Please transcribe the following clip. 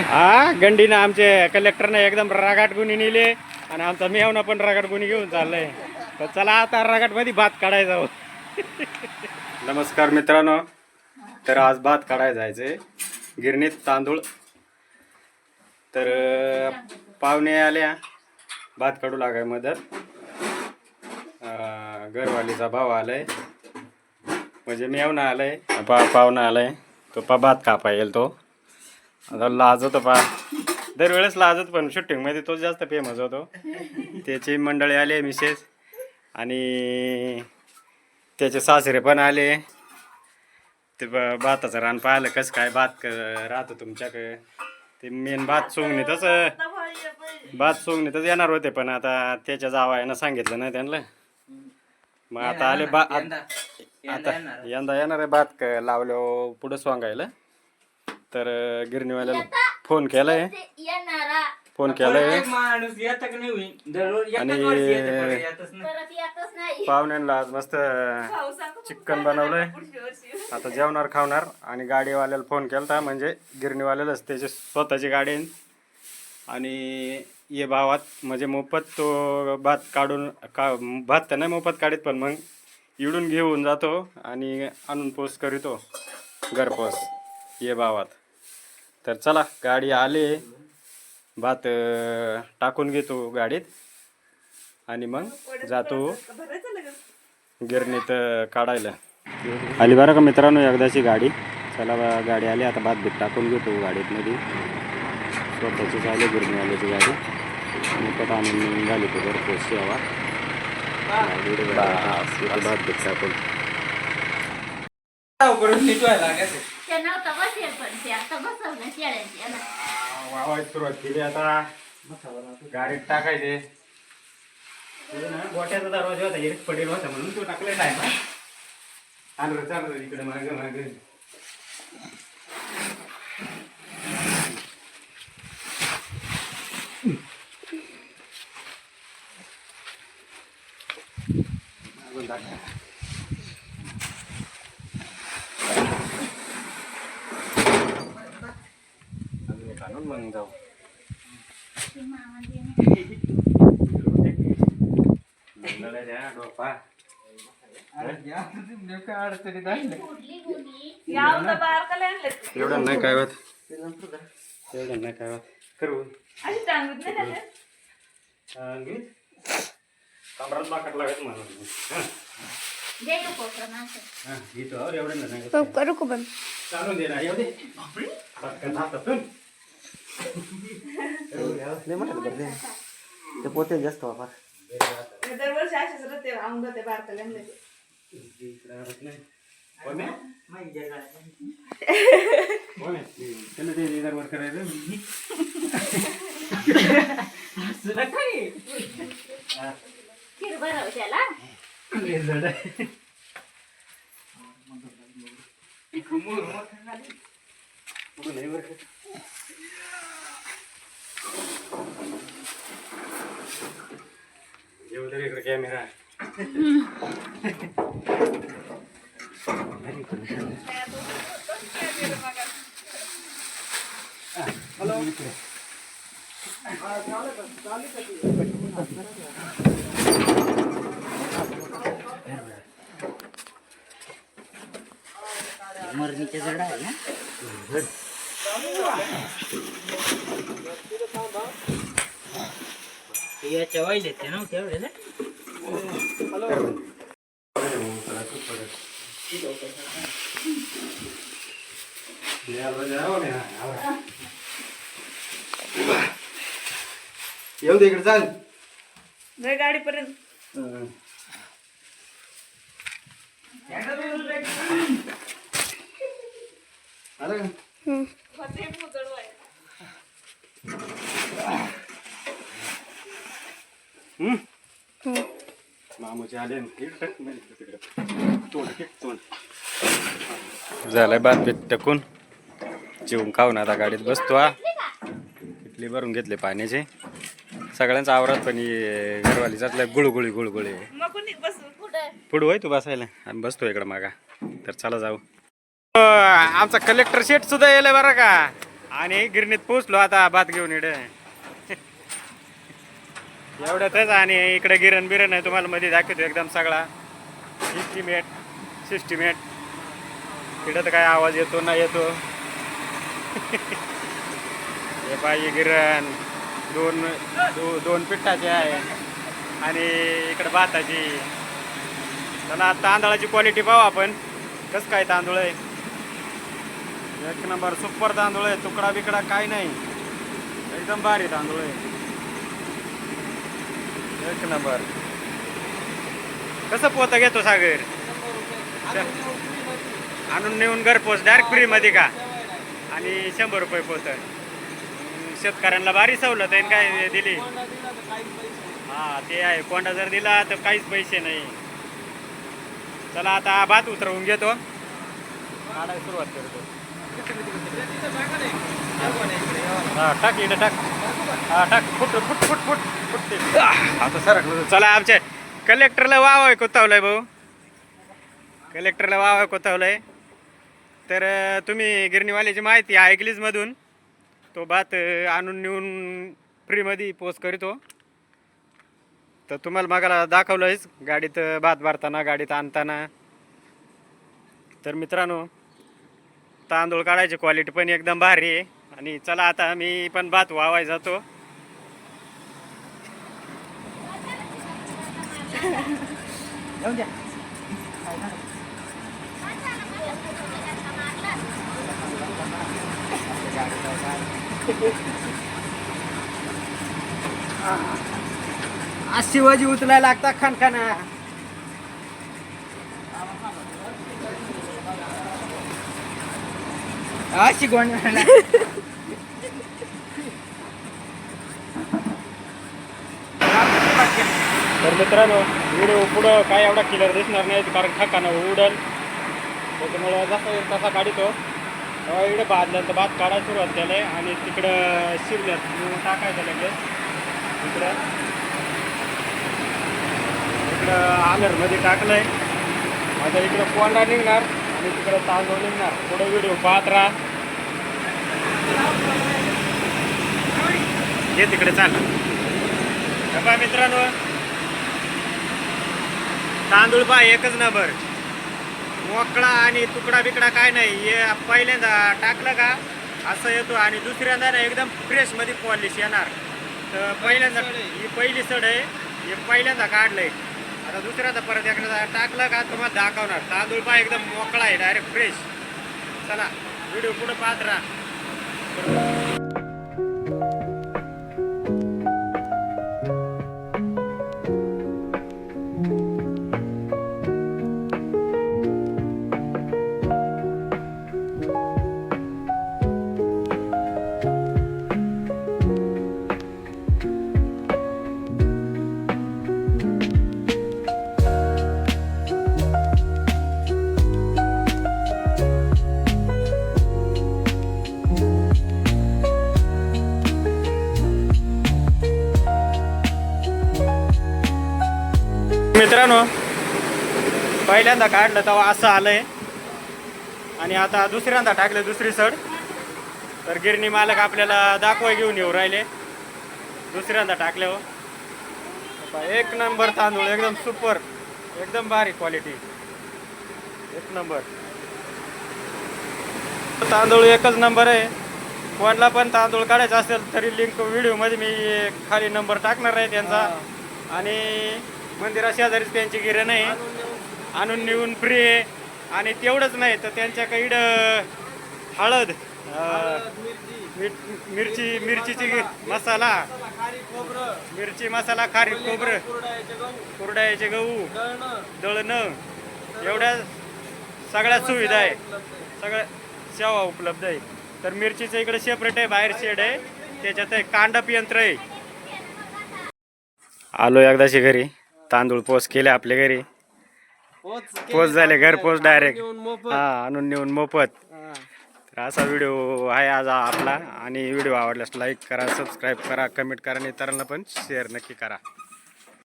हा गंडीनं आमचे कलेक्टरने एकदम रगाट गुन्हे नेले आणि आमचा मेवना पण रगाट गुन्हे घेऊन चाललाय. तर चला आता रगाट मध्ये भात काढायचा. नमस्कार मित्रांनो, तर आज भात काढायला जायचंय गिरणीत तांदूळ. तर पाहुणे आल्या भात काढू लागाय मदत. घरवालीचा भाव आलाय म्हणजे मेवना आलाय, पाहुणा आलाय. तो भात कापा येईल. तो आता लाजत दरवेळेस लाजत, पण शूटिंग मध्ये तो जास्त फेमस होतो. त्याची मंडळी आले, मिसेस आणि त्याचे सासरे पण आले. ते भाताचं रान पाहिलं कसं काय भात राहतं तुमच्याकडे. ते मेन भात सोंगणीतच येणार होते, पण आता त्याच्या जावयानं सांगितलं नाही त्यांना. मग आता आले आता यंदा येणार आहे भात लावल्यावर पुढं सोंगायला. तर गिरणीवाल्याला फोन केलाय आणि पाहुण्यांना आज मस्त चिकन बनवलंय. आता जेवणार खावणार. आणि गाडीवाल्याला फोन केला, म्हणजे गिरणीवाल्यालाच त्याची स्वतःची गाडी आहे. आणि ये भावात म्हणजे मोफत तो भात काढून भात तर नाही मोफत काढीत, पण मग इडून घेऊन जातो आणि आणून पोच करीतो घरपोच ये भावात. तर चला गाडी आले, भात टाकून घेतो गाडीत आणि मग जातो गिरणीत काढायला. आली बरं का मित्रांनो एकदाची गाडी. चला गाडी आली, आता भात बीत टाकून घेतो गाडीत मध्ये. स्वतःचीच आली गिरणीवाल्याची गाडी. मोफत आणून झाली तो घरपोच सेवा. भात बीत टाकून सुरुवात केली. आता गाडीत टाकायचे. गोट्याचा दरवाजा होता, एक पडेल होता म्हणून तो टाकलेला आहे ना. चालू इकडे मागे मागे. मग जाऊ डोपा एवढं नाही काय होत, एवढं नाही काय होत. करू कमरात बाकट लागत म्हणून घेतो. एवढं नाही चालून दे ना. एवढे पटकन हातातून ते पोते जास्त वापर. दरवर्षी असेच राहते आंबते बारकाल्या वर करायचं. इकडे कॅमेरा मरणीचे झाड आहे ना. याच्या वाईल येते ना तेवढे ना. येऊ दे इकडे. चाल गाडीपर्यंत. मामूचे आले झालंय भात बीत टाकून जेवून खाऊन आता गाडीत बसतो. इथली भरून घेतले पाण्याचे सगळ्यांचा आवरात. पण घरवाली जातल्या गुळगुळी गुळगुळी पुढं होय तू बसायला आणि बसतो इकडं मागा. तर चला जाऊ. आमचा कलेक्टर शेट सुद्धा येईल बरं का. आणि गिरणीत पोचलो आता भात घेऊन इकडे एवढ्यातच. आणि इकडे गिरण बिरण आहे तुम्हाला मध्ये दाखवतो एकदम सगळा इस्टिमेट सिस्टिमेट. तिकडं तर काय आवाज येतो ना येतो हे पाहिजे गिरण दोन पिठाचे आहे आणि इकडे भाताची. चला तांदळाची क्वालिटी पाहू आपण कसं काय तांदूळ आहे. एक नंबर सुपर तांदूळ आहे. तुकडा बिकडा काय नाही एकदम भारी तांदूळ आहे एक नंबर. कसं पोतं घेतो सागर आणून नेऊन घरपोच डायरेक्ट फ्रीमध्ये का. आणि 100 रुपये पोतं. शेतकऱ्यांना भारी सवलत आहे काय दिली. हा ते आहे. कोंडा जर दिला तर काहीच पैसे नाही. चला आता भात उतरवून घेतो काढायला सुरुवात करतो. हा टाक इकडे टाक. हा टाक फुट फुट फुट फुट फुटते आता सरकलो. चला आमच्या कलेक्टरला वाव कोतावलंय भाऊ. कलेक्टरला वाव कोतावलंय. तर तुम्ही गिरणीवाल्याची माहिती ऐकलीच मधून. तो भात आणून नेऊन फ्रीमध्ये पोच करीतो. तर तुम्हाला मागाला दाखवलंयच गाडीत भात भरताना गाडीत आणताना. तर मित्रांनो तांदूळ काढायची क्वालिटी पण एकदम भारी आहे. आणि चला आता मी पण भात वावाय जातो. शिवाजी उचलायला लागता खणखणा. अशी गोंड तर मित्रांनो व्हिडिओ पुढं काय एवढा क्लिअर दिसणार नाही कारण ठकाना उडल. त्याच्यामुळे जसा येईल तसा काढतो. इकडे भाजल्यानंतर भात काढायला सुरुवात केलं आहे. आणि तिकडं शिरल्यात टाकायचं लगेच. इकडं आलरमध्ये टाकलं आहे. आता इकडं कोंडा निघणार आणि तिकडं तांदूळ निघणार. पुढं व्हिडिओ पाहत राहा. हे तिकडे चाललं बघा मित्रांनो. तांदूळ पहा एकच नंबर मोकळा आणि तुकडा बिकडा काय नाही. हे पहिल्यांदा टाकलं का असं येतो आणि दुसऱ्यांदा ना एकदम फ्रेशमध्ये पॉलिश येणार. तर पहिल्यांदा ही पहिली सड आहे. हे पहिल्यांदा काढलंय. आता दुसऱ्यांदा परत एकदा टाकलं का तुम्हाला दाखवणार. तांदूळ पहा एकदम मोकळा आहे डायरेक्ट फ्रेश. चला व्हिडिओ पुढे पाहत राहा. मित्रांनो पहिल्यांदा काढलं तेव्हा असं आलंय आणि आता दुसऱ्यांदा टाकलं दुसरी सड. तर गिरणी मालक आपल्याला दाखवाय घेऊन येऊ राहिले. दुसऱ्यांदा टाकल्यावर एक नंबर तांदूळ एकदम सुपर एकदम भारी क्वालिटी एक नंबर तांदूळ एकच नंबर आहे. कोणाला पण तांदूळ काढायचा असेल तरी लिंक व्हिडिओमध्ये मी खाली नंबर टाकणार आहे त्यांचा. आणि मंदिरा शेजारीच त्यांची गिरण आहे. आणून नेऊन फ्री आहे. आणि तेवढंच नाही तर त्यांच्याकडं हळद मिरचीची मसाला मिरची मसाला खारी खोबरं कुरडयाचे गहू दळणं एवढ्या सगळ्या सुविधा आहे. सगळ्या सेवा उपलब्ध आहे. तर मिरचीचं इकडे सेपरेट आहे. बाहेर शेड आहे. त्याच्यात आहे कांडप यंत्र आहे. आलो एकदाची घरी. तांदूळ पोच केले आपल्या घरी. पोच झाले घर पोच डायरेक्ट. हा आणून नेऊन मोफत. तर असा व्हिडिओ आहे आज आपला. आणि व्हिडिओ आवडल्यास लाईक करा सबस्क्राईब करा कमेंट करा आणि इतरांना पण शेअर नक्की करा.